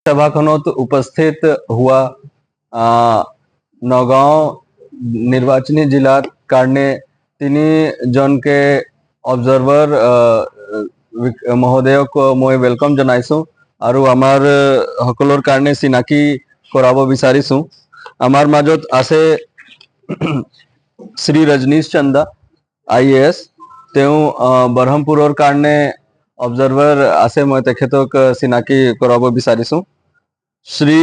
सभाखনত उपस्थित हुआ नगाँव निर्वाचनी जिलार कारणे তিনি জনকে অবজাৰভাৰ মহোদয়ক মই ওয়েলকাম জনাইছো আৰু আমাৰ সকলৰ কাৰণে চিনাকি কৰাব বিচাৰিছো। আমাৰ মাজত আছে শ্ৰী ৰজনীশ চন্দা IAS, তেওঁ বৰহমপুৰৰ কাৰণে অবজাৰভাৰ আছে, মই তেখেতক চিনাকি কৰাব বিচাৰিছো। শ্ৰী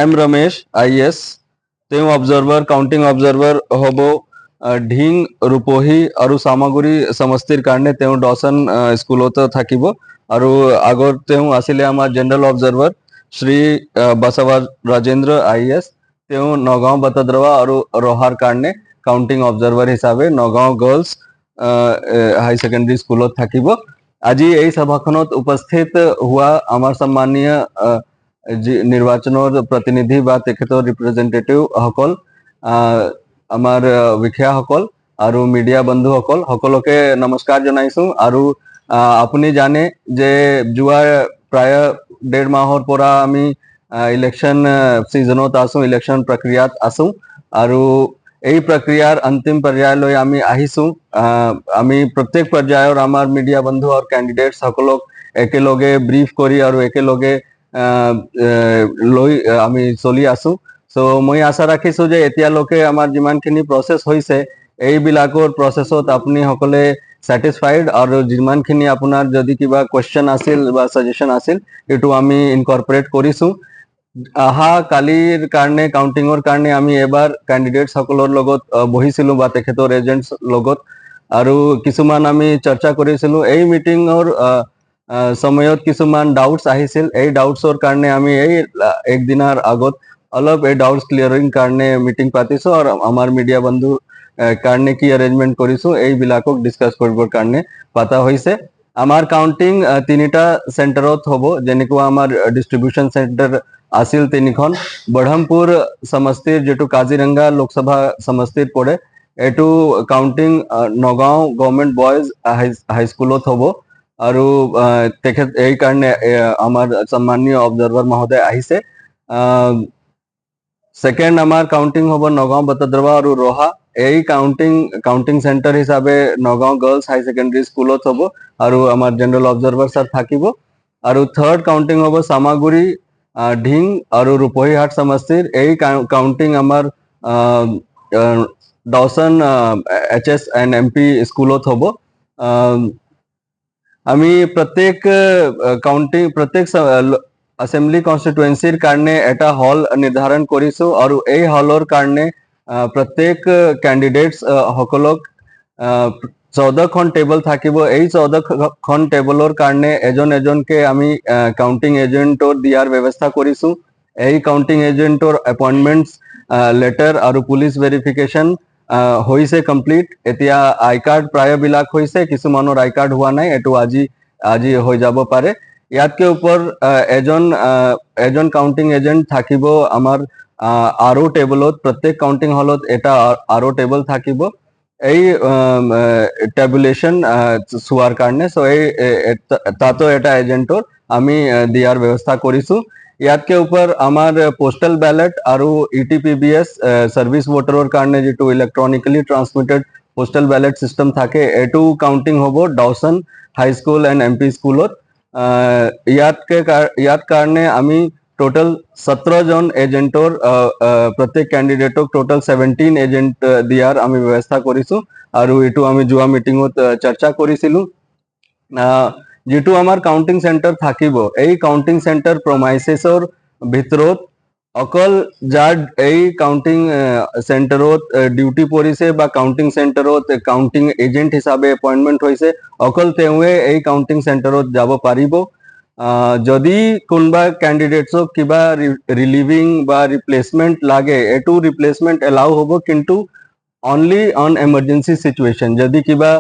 M ৰমেশ IAS, তেওঁ অবজাৰভাৰ কাউন্টিং অবজাৰভাৰ হব ঢিং ৰূপহী আৰু সামগুৰি সমষ্টিৰ কাৰণে তেওঁ ডজন স্কুলত থাকিব। আৰু আগৰ তেওঁ আছিলে আমাৰ general observer Shri বসৱা Rajendra IAS, তেওঁ নগাঁও বটদ্ৰৱা আৰু ৰহাৰ কাৰণে কাউন্টিং অবজাৰভাৰ হিচাপে নগাঁও গাৰ্লস হাই সেকেন্ডাৰি স্কুলত থাকিব। আজি এই সভাখনত উপস্থিত হোৱা আমাৰ সন্মানীয় নিৰ্বাচনৰ প্ৰতিনিধি বা তেখেতৰ ৰিপ্ৰেজেন্টেটিভ সকল, আমাৰ বিষয়া সকল আৰু মিডিয়া বন্ধু সকল, সকলোকে নমস্কাৰ জনাইছো। আৰু আপুনি জানে যে যোৱা প্ৰায় 1.5 মাহৰ পৰা আমি ইলেকশন সিজনত আছো, ইলেকশন প্ৰক্ৰিয়াত আছো আৰু এই প্ৰক্ৰিয়াৰ অন্তিম পৰ্যায়লৈ আমি আহিছো। আমি প্ৰত্যেক পৰ্যায়ৰ আমাৰ মিডিয়া বন্ধু আৰু ক্যান্ডিডেটস সকলক একেলগে ব্ৰিফ কৰি আৰু একেলগে লৈ আমি চলি আছো। সো মই আশা ৰাখিছো যে এতিয়ালৈকে আমাৰ যিমানখিনি প্ৰসেস হৈছে এইবিলাকৰ প্ৰসেসত আপুনি সকলে স্যাটিসফাইড, আৰু যিমানখিনি আপোনাৰ যদি কিবা কোয়েশ্চন আছিল বা সাজেশন আছিল এটো আমি ইনকৰ্পোৰেট কৰিছো। আহা কালিৰ কাৰণে কাউন্টিংৰ কাৰণে আমি এবাৰ ক্যান্ডিডেট সকলৰ লগত বহিছিলো বা তেখেতৰ এজেন্টস লগত, আৰু কিছুমান আমি চৰ্চা কৰিছিলো। এই মিটিংৰ সময়ত কিছুমান ডাউটস আহিছিল, এই ডাউটসৰ কাৰণে আমি এই একদিনৰ আগত অলপ এই ডাউটস ক্লিয়াৰিং কাৰণে মিটিং পাতিছো আৰু আমাৰ মিডিয়া বন্ধুৰ কাৰণে কি অ্যাৰেঞ্জমেন্ট কৰিছো এইবিলাকক ডিসকাস কৰিবৰ কাৰণে পাতা হৈছে। আমাৰ কাউন্টিং 3টা সেন্টাৰত হ'ব, যেনেকুৱা আমাৰ ডিস্ট্ৰিবিউশন সেন্টাৰ আছিল 3খন। বঢ়মপুৰ সমষ্টিৰ যেটো কাজিৰঙ্গা লোকসভা সমষ্টিৰ পৰে, এটো কাউন্টিং নগাঁও গভৰ্নমেন্ট বয়েজ হাই স্কুলত হ'ব। আৰু তেখেত এই কাৰণে আমাৰ সন্মানীয় অবজাৰভাৰ মহোদয় আহিছে। সেকেন্ড আমাৰ কাউন্টিং হ'ব নগাঁও বটদ্ৰৱা আৰু ৰহা। এই কাউন্টিং সেন্টাৰ হিসাবে নগাঁও গাৰ্লস হাই সেকেন্ডাৰি স্কুলত হ'ব আৰু আমাৰ জেনাৰেল অবজাৰভাৰ স্যাৰ থাকিব। আৰু থাৰ্ড কাউন্টিং হ'ব সামাগুৰি ঢিং আৰু ৰূপহীহাট সমষ্টিৰ। এই কাউন্টিং আমাৰ ডাউসন HS and MP স্কুলত হ'ব। আমি প্ৰত্যেক অ্যাসেম্বলি কনস্টিটুয়েন্সিৰ কাৰণে এটা হল নিৰ্ধাৰণ কৰিছো, আৰু এই হলৰ কাৰণে প্ৰত্যেক ক্যান্ডিডেটস সকলক 14খন টেবল থাকিব। এই 14খন টেবলৰ কাৰণে এজন এজনকে আমি কাউন্টিং এজেন্টৰ দিয়াৰ ব্যৱস্থা কৰিছো। এই কাউন্টিং এজেন্টৰ এপইন্টমেন্টস লেটাৰ আৰু পুলিচ ভেৰিফিকেশন হৈছে কমপ্লিট। এতিয়া আই কাৰ্ড প্ৰায়বিলাক হৈছে, কিছুমানৰ আই কাৰ্ড হোৱা নাই, এটো আজি হৈ যাব পাৰে। ইয়াতকে ওপৰ এজন কাউন্টিং এজেন্ট থাকিব আমাৰ আৰো টেবলত, প্ৰত্যেক কাউন্টিং হলত এটা আৰো টেবল থাকিব এই ট্যাবুলেশন চোৱাৰ কাৰণে। সো এই তাতো এটা এজেন্টৰ আমি দিয়াৰ ব্যৱস্থা কৰিছো। ইয়াতকে ওপৰ আমাৰ পোস্টাল ব্যালট আৰু ETPBS সাৰ্ভিস ভোটাৰৰ কাৰণে যেটো electronically transmitted postal ballot system থাকে, এটো কাউন্টিং হ'ব ডাউসন হাই স্কুল এন্ড MP স্কুলত। ইয়াত কাৰণে আমি টোটাল 17 জন এজেন্টৰ প্ৰত্যেক ক্যান্ডিডেটক টোটাল 17 এজেন্ট দিয়াৰ আমি ব্যৱস্থা কৰিছো, আৰু এটো আমি যোৱা মিটিংত চৰ্চা কৰিছিলো। যেটো আমাৰ কাউন্টিং সেন্টাৰ থাকিব, এই কাউন্টিং সেন্টাৰ প্ৰমাইসেসৰ ভিতৰত অকল যাৰ এই কাউন্টিং সেন্টাৰত ডিউটি পৰিছে বা কাউন্টিং সেন্টাৰত কাউন্টিং এজেন্ট হিসাবে এপইন্টমেন্ট হৈছে, অকল তেওঁৱে এই কাউন্টিং সেন্টাৰত যাব পাৰিব। যদি কোনবা ক্যান্ডিডেটসক কিবা রিলিভিং বা রিপ্লেসমেন্ট লাগে, এটো রিপ্লেসমেন্ট এলাউ হ'ব, কিন্তু অনলি অন এমার্জেন্সি সিচুয়েশন। যদি কিবা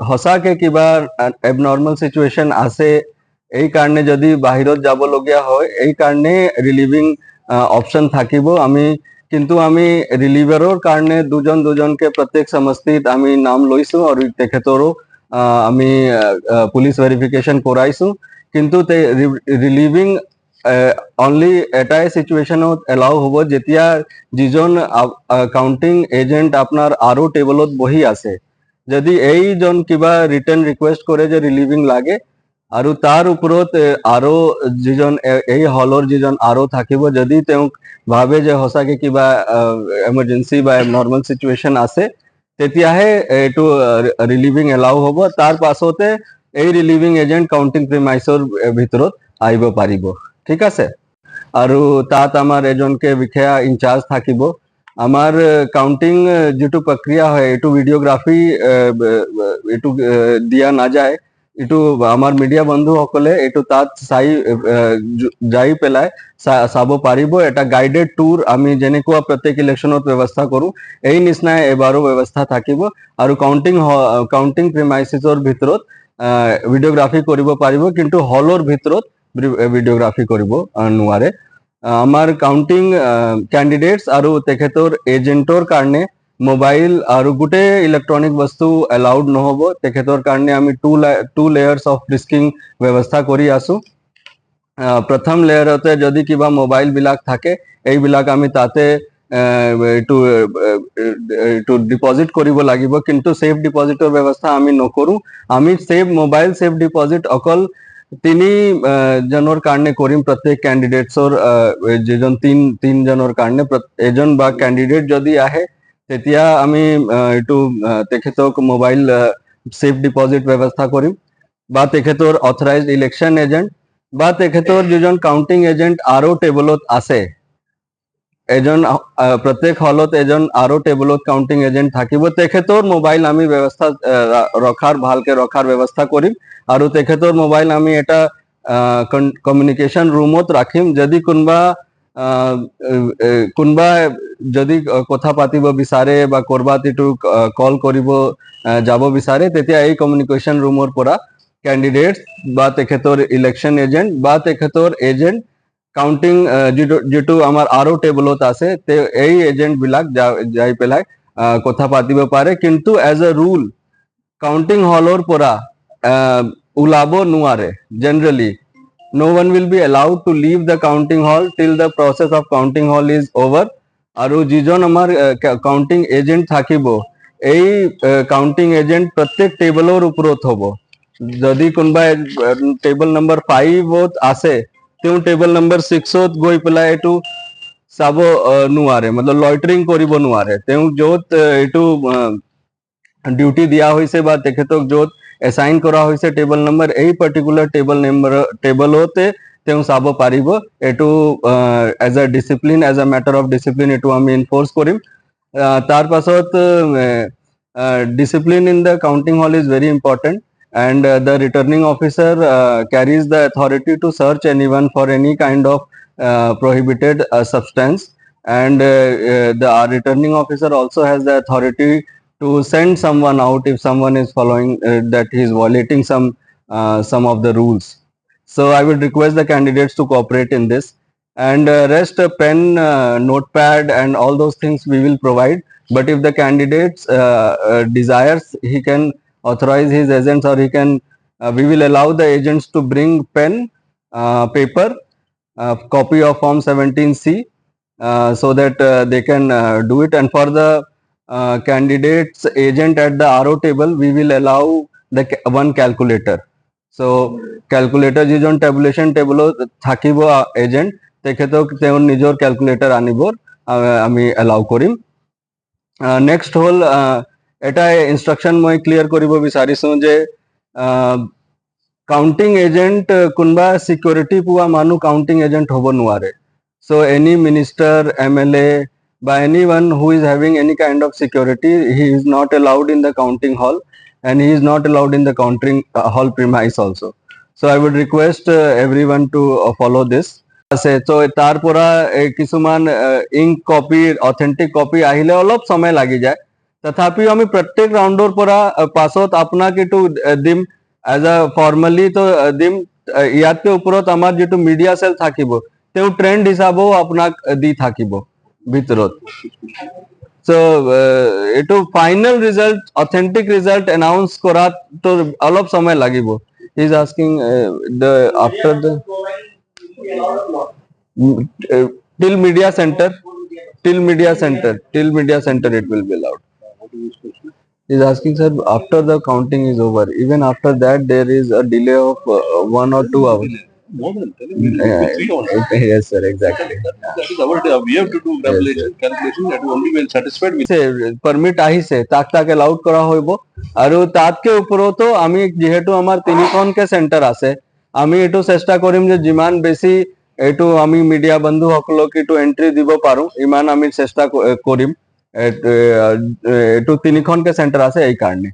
হসাকে কিবা এবনর্মাল সিচুয়েশন আছে, এই কারণে যদি বাহিৰত যাবলগীয়া হয়, এই কাৰণে ৰিলিভিং অপশন থাকিব। কিন্তু আমি ৰিলিভাৰৰ কাৰণে দুজনকে প্ৰত্যেক সমষ্টিত আমি নাম লৈছো, আৰু তেখেতৰো আমি পুলিচ ভেৰিফিকেশন কৰাইছো। কিন্তু ৰিলিভিং অনলি এটাই সিচুৱেশ্যনত এলাউ হ'ব যেতিয়া যিজন কাউন্টিং এজেন্ট আপোনাৰ আৰু টেবলত বহি আছে যদি এইজন কিবা ৰিটাৰ্ণ ৰিকুৱেষ্ট কৰে যে ৰিলিভিং লাগে আৰু তাৰ ওপৰত আৰু যিজন এই হলৰ যিজন আৰু থাকিব যদি তেওঁক ভাবে যে সঁচাকে কিবা এমাৰ্জেঞ্চি বা নৰ্মেল সিচুৱেশ্যন আছে তেতিয়াহে এইটো ৰিলিভিং এলাউ হ'ব তাৰ পাছতে এই ৰিলিভিং এজেন্ট কাউন্টিং প্ৰিমাইছৰ ভিতৰত আহিব পাৰিব ঠিক আছে আৰু তাত আমাৰ এজনকে বিষয়া ইনচাৰ্জ থাকিব আমাৰ কাউন্টিং যেটো প্ৰক্ৰিয়া হয় এটো ভিডিওগ্ৰাফি এটো দিয়া নাযায় এটো আমাৰ মিডিয়া বন্ধুসকলে এটো তাত চাই যাই পেলাই চাব পাৰিব এটা গাইডেড টুৰ আমি যেনেকুৱা প্ৰত্যেক ইলেকশ্যনত ব্যৱস্থা কৰো এই নিচিনাই এবাৰো ব্যৱস্থা থাকিব আৰু কাউন্টিং প্ৰিমাইসেছৰ ভিতৰত ভিডিওগ্ৰাফি কৰিব পাৰিব কিন্তু হলৰ ভিতৰত ভিডিওগ্ৰাফি কৰিব নোৱাৰে আমাৰ কাউন্টিং ক্যান্ডিডেটস আৰু তেখেতৰ এজেন্টৰ কাৰণে মোবাইল আৰু গুটে ইলেক্ট্ৰনিক বস্তু এলাউড নহব তেখেতৰ কাৰণে আমি টু লেয়াৰ্স অফ ডিস্কিং ব্যৱস্থা কৰি আছো প্ৰথম লেয়াৰতে যদি কিবা মোবাইল বিলাক থাকে এইবিলাক আমি তাতে এইটো ডিপজিট কৰিব লাগিব কিন্তু সেফ ডিপজিটৰ ব্যৱস্থা আমি নকৰো আমি সেফ মোবাইল সেফ ডিপজিট অকল তিনি জনৰ কাৰণে কৰিম প্ৰত্যেক ক্যান্ডিডেটছৰ যেজন তিন জনৰ কাৰণে এজন বা ক্যান্ডিডেট যদি আহে তেতিয়া আমি এইটো তেখেতক মোবাইল সেফ ডিপজিট ব্যৱস্থা কৰিম বা তেখেতৰ অথৰাইজড ইলেকশন এজেন্ট বা তেখেতৰ যেজন কাউন্টিং এজেন্ট আৰু টেবলত আছে এজন প্ৰত্যেক হলত এজন আৰু টেবলত কাউন্টিং এজেন্ট থাকিব তেখেতৰ মোবাইল আমি ব্যৱস্থা ভালকে ৰখাৰ ব্যৱস্থা কৰিম আৰু তেখেতৰ মোবাইল আমি এটা কমিউনিকেশন ৰুমত ৰাখিম যদি কোনবা যদি কথা পাতিব বিচাৰে বা কৰবাত এটো কল কৰিব যাব বিচাৰে তেতিয়া এই কমিউনিকেশন ৰুমৰ পৰা ক্যান্ডিডেটস বা তেখেতৰ ইলেকশন এজেন্ট বা তেখেতৰ এজেন্ট কাউন্টিং যেটো আমাৰ আৰু টেবলত আছে এই এজেন্ট বিলাক যাই পেলাই কথা পাতিব পাৰে কিন্তু এজ এ ৰুল কাউন্টিং হলৰ পৰা ওলাব নোৱাৰে generally no one will be allowed to leave the counting hall till the process of counting hall is over আৰু যিজন আমাৰ কাউন্টিং এজেন্ট থাকিব এই কাউন্টিং এজেন্ট প্ৰত্যেক টেবলৰ ওপৰত হ'ব যদি কোনবা টেবল নম্বৰ 5ত আছে তেও টেবল নম্বৰ 6ত গৈ পেলাই এটো চাব নোৱাৰে मतलब লয়টাৰিং কৰিব নোৱাৰে তেও যত এটো ডিউটি দিয়া হৈছে বা তেখেতক যত এসাইন কৰা হৈছে টেবল নম্বৰ এই পাৰ্টিকুলাৰ টেবলতে তেও চাব পাৰিব এটো as a discipline as a matter of discipline এটো আমি এনফোৰ্স কৰিম তাৰ পাছত discipline in the counting hall is very important and the returning officer carries the authority to search anyone for any kind of prohibited substance and the returning officer also has the authority to send someone out if someone is following that he is violating some of the rules so I would request the candidates to cooperate in this and rest pen notepad and all those things we will provide but if the candidates desires he can authorize his agents or he can we will allow the agents to bring pen paper copy of form 17C so that they can do it and for the candidates agent at the RO table we will allow the one calculator so calculator যিজন tabulation table থাকিব agent তেখেতক তেওঁৰ নিজৰ calculator আনিবৰ আমি allow কৰিম next হল এটা instruction মই ক্লিয়াৰ কৰিব বিচাৰিছো যে কাউন্টিং এজেন্ট কোনবা সিকিউৰিটি পোৱা মানুহ কাউন্টিং এজেন্ট হ'ব নোৱাৰে so any minister MLA by anyone who is having any kind of security he is not allowed in the counting hall and he is not allowed in the counting hall premise also so I would request everyone to follow this আছে তো তাৰ পৰা কিছুমান ink copy authentic copy আহিলে অলপ সময় লাগি যায় তথাপিও আমি প্ৰত্যেক ৰাউন্ডৰ পৰা পাছত আপোনাক এটো দিম এজ আ ফৰ্মালি তো দিম ইয়াতে ওপৰত আমাৰ যেটো মিডিয়া সেল থাকিব তেও ট্ৰেন্ড হিচাপেও আপোনাক দি থাকিব ভিতৰত so এটো final result authentic result announce কৰাত তো অলপ সময় লাগিব he is asking the after the till media center, till media center, till media center it will be allowed. He's asking, sir, after the counting is over, even after that there is a delay of 1 or 2 hours. More than Yeah, 3 hours. yes, sir, exactly. That is our day. We have to do calculation that only when satisfied with. Permit আহিছে তাক তাক allowed কৰা হইব আৰু তাতকে ওপৰতো আমি যেহেতু আমাৰ তিনিখনকে চেণ্টাৰ আছে আমি এইটো চেষ্টা কৰিম যে যিমান বেছি এইটো আমি মিডিয়া বন্ধু সকলক এইটো এন্ট্ৰি দিব পাৰো ইমান আমি চেষ্টা কৰিম এইটো তিনিখনকে চেণ্টাৰ আছে এই কাৰণে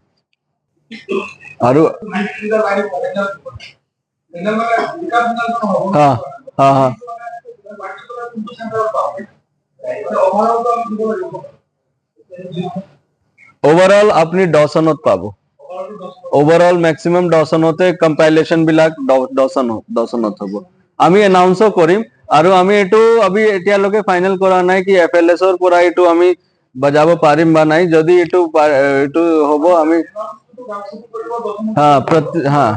আৰু হা হা হা ওভাৰঅল আপুনি দহজনত পাব ওভাৰঅল মেক্সিমাম দহজনতে কম্পাইলেশ্যন বিলাক দহজনত হ'ব আমি এনাউন্সও কৰিম আৰু আমি এইটো আমি এতিয়ালৈকে ফাইনেল কৰা নাই কি FLS ৰ পৰা এইটো আমি বজাব পাৰিম বা নাই যদি এইটো হ'ব আমি হা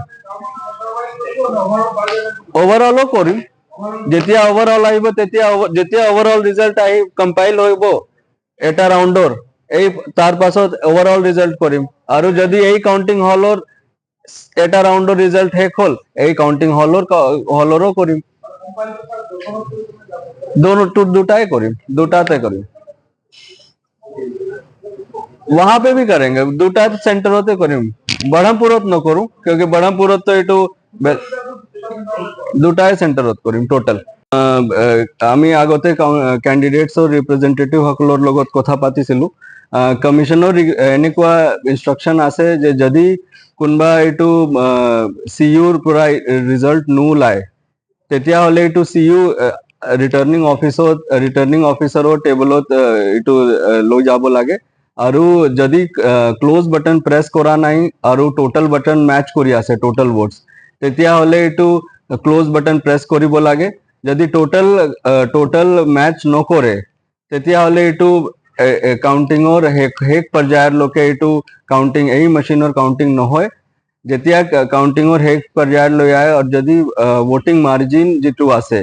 ওভাৰঅলো কৰিম যেতিয়া ওভাৰঅল আহিব যেতিয়া ওভাৰঅল ৰিজাল্ট আহি কম্পাইল হইব এটা ৰাউণ্ডৰ এই তাৰ পাছত ওভাৰঅল ৰিজাল্ট কৰিম আৰু যদি এই কাউন্টিং হলৰ এটা ৰাউণ্ডৰ ৰিজাল্ট শেষ হল এই কাউন্টিং হলৰো কৰিম দুটাই কৰিম দুটাতে কৰিম वहां पे भी करेंगे দুটা সেন্টারতে করিম বহরমপুরত নকরু क्योंकि বহরমপুরত তো এটু দুটাই সেন্টারত করিম টোটাল আমি আগতে ক্যান্ডিডেটস और রিপ্রেজেন্টেটিভ সকলৰ লগত কথা পাতিছিলো কমিশনৰ এনেকুৱা ইনস্ট্ৰাকশন আছে যে যদি কোনবা এটু সিইউৰ পৰা ৰিজাল্ট নোলায় তেতিয়া হলে এটু সিইউ ৰিটাৰ্নিং অফিচাৰৰ টেবলত এটু লৈ যাব লাগে আৰু যদি ক্লোজ বাটন প্ৰেছ কৰা নাই আৰু টোটাল বাটন ম্যাচ কৰি আছে টোটাল ভোটস তেতিয়া হলে এটু ক্লোজ বাটন প্ৰেছ কৰিব লাগে যদি টোটাল ম্যাচ নকৰে তেতিয়া হলে এটু কাউন্টিংৰ হেক পৰ্যায়ৰ লোকে এটু কাউন্টিং এই মেচিনৰ কাউন্টিং নহয় যেতিয়া কাউন্টিংৰ হেক পৰ্যায়ৰ লৈ আহে আৰু যদি ভোটিং মাৰ্জিন যেটো আছে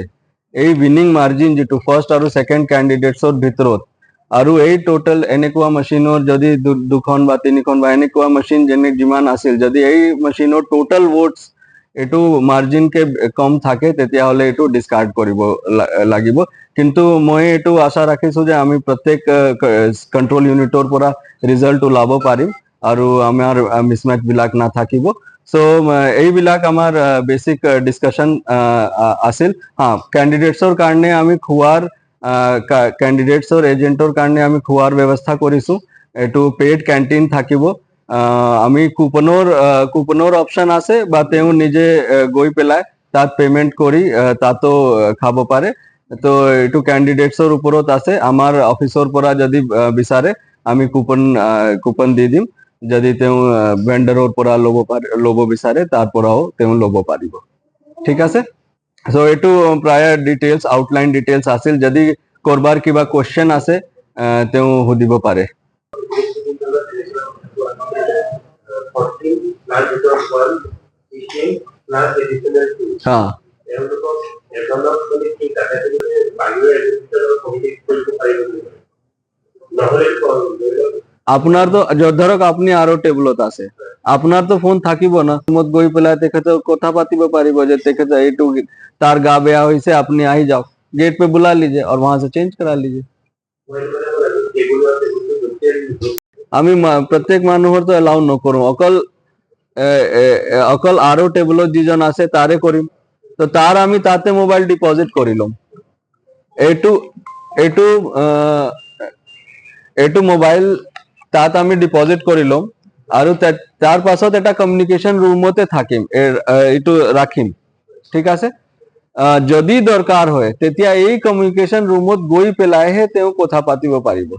এই উইনিং মাৰ্জিন যেটো ফাৰ্স্ট আৰু সেকেন্ড ক্যান্ডিডেটছৰ ভিতৰত আৰু এই টোটাল এনেকুৱা মেচিনৰ যদি দুখন বা তিনিখন বা এনেকুৱা মেচিন যেনে যিমান আছিল যদি এই মেচিনৰ টোটাল ভোটস এটু মাৰ্জিন কে কম থাকে তেতিয়া হলে এটু ডিসকাৰ্ড কৰিব লাগিব কিন্তু মই এটু আশা ৰাখিছো যে আমি প্ৰত্যেক কন্ট্ৰোল ইউনিটৰ পৰা ৰিজাল্ট ওলাব পাৰিম আৰু আমাৰ মিসম্যাচ বিলাক না থাকিব সো এইবিলাক আমাৰ বেসিক ডিসকাশন আছিল হ্যাঁ ক্যান্ডিডেটছৰ কাৰণে আমি খোৱাৰ ক্যান্ডিডেটছৰ এজেন্টৰ কাৰণে আমি খোৱাৰ ব্যৱস্থা কৰিছো এটু পেড ক্যান্টিন থাকিব আমি কুপনৰ অপশন আছে বা তেও নিজে গৈ পেলাই তাত পেমেন্ট কৰি তাতো খাব পাৰে তো এটু ক্যান্ডিডেটছৰ ওপৰত আছে আমাৰ অফিচৰ পৰা যদি বিচাৰে আমি কুপন দি দিম যদি তেও ভেন্ডৰৰ পৰা লব বিচাৰে তাৰ পৰাও তেও লব পাৰিব ঠিক আছে সো এটু প্ৰায় ডিটেইলছ আউটলাইন ডিটেইলছ আছিল যদি কৰবাৰ কিবা কোৱেশ্চন আছে তেও সুধিব পাৰে হ্যাঁ আপনার তো ধরক আপনি আরো টেবুলত আছে আপনার তো ফোন থাকিব না মত গই পেলাই তেখেত কথা পাতিব পাৰিব যে তেখেত এইটো তার গা বেয়া হইছে আপনি আহি যাও गेट पे बुला लीजिए और वहां से चेंज करा लीजिए আমি প্রত্যেক মানুহৰ তো এলাউ নকৰো অকল আৰো টেবুলত যিজন আছে তাৰে কৰিম তো তাৰ আমি তাতে মোবাইল ডিপোজিট কৰি লম এইটো মোবাইল তাত আমি ডিপোজিট কৰি লম আৰু তাৰ পাছত এটা কমিউনিকেশন ৰুমতে থাকিম এইটো ৰাখিম ঠিক আছে যদি দৰকাৰ হয় তেতিয়া এই কমিউনিকেশন ৰুমত গৈ পেলাইহে তেও কথা পাতিব পাৰিব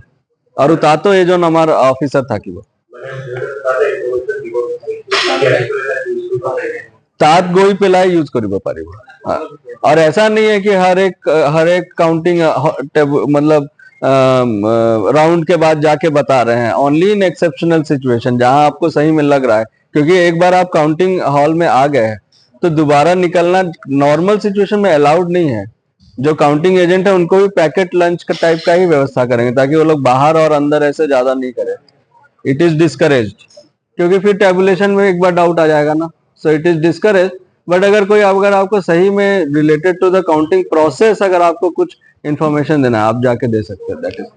আৰু তাতো এজন আমাৰ অফিসাৰ থাকিব তাত গৈ পেলাই यूज কৰিব পাৰিব और ऐसा नहीं है कि हर एक काउंटिंग मतलब राउंड के बाद जाके बता रहे हैं ओनली इन एक्सेप्शनल सिचुएशन जहां आपको सही में लग रहा है क्योंकि एक बार आप काउंटिंग हॉल में आ गए हैं तो दोबारा निकलना नॉर्मल सिचुएशन में अलाउड नहीं है। जो काउंटिंग एजेंट है उनको भी पैकेट लंच का टाइप का ही व्यवस्था करेंगे, ताकि वो लोग बाहर और अंदर ऐसे ज्यादा नहीं करें। इट इज डिस्करेज्ड, क्योंकि फिर टेबुलेशन में एक बार डाउट आ जाएगा ना, so it is discourage. But अगर आपको सही में related to the counting process अगर आपको कुछ इन्फॉर्मेशन देना है, आप जाके दे सकते हैं, दैट इज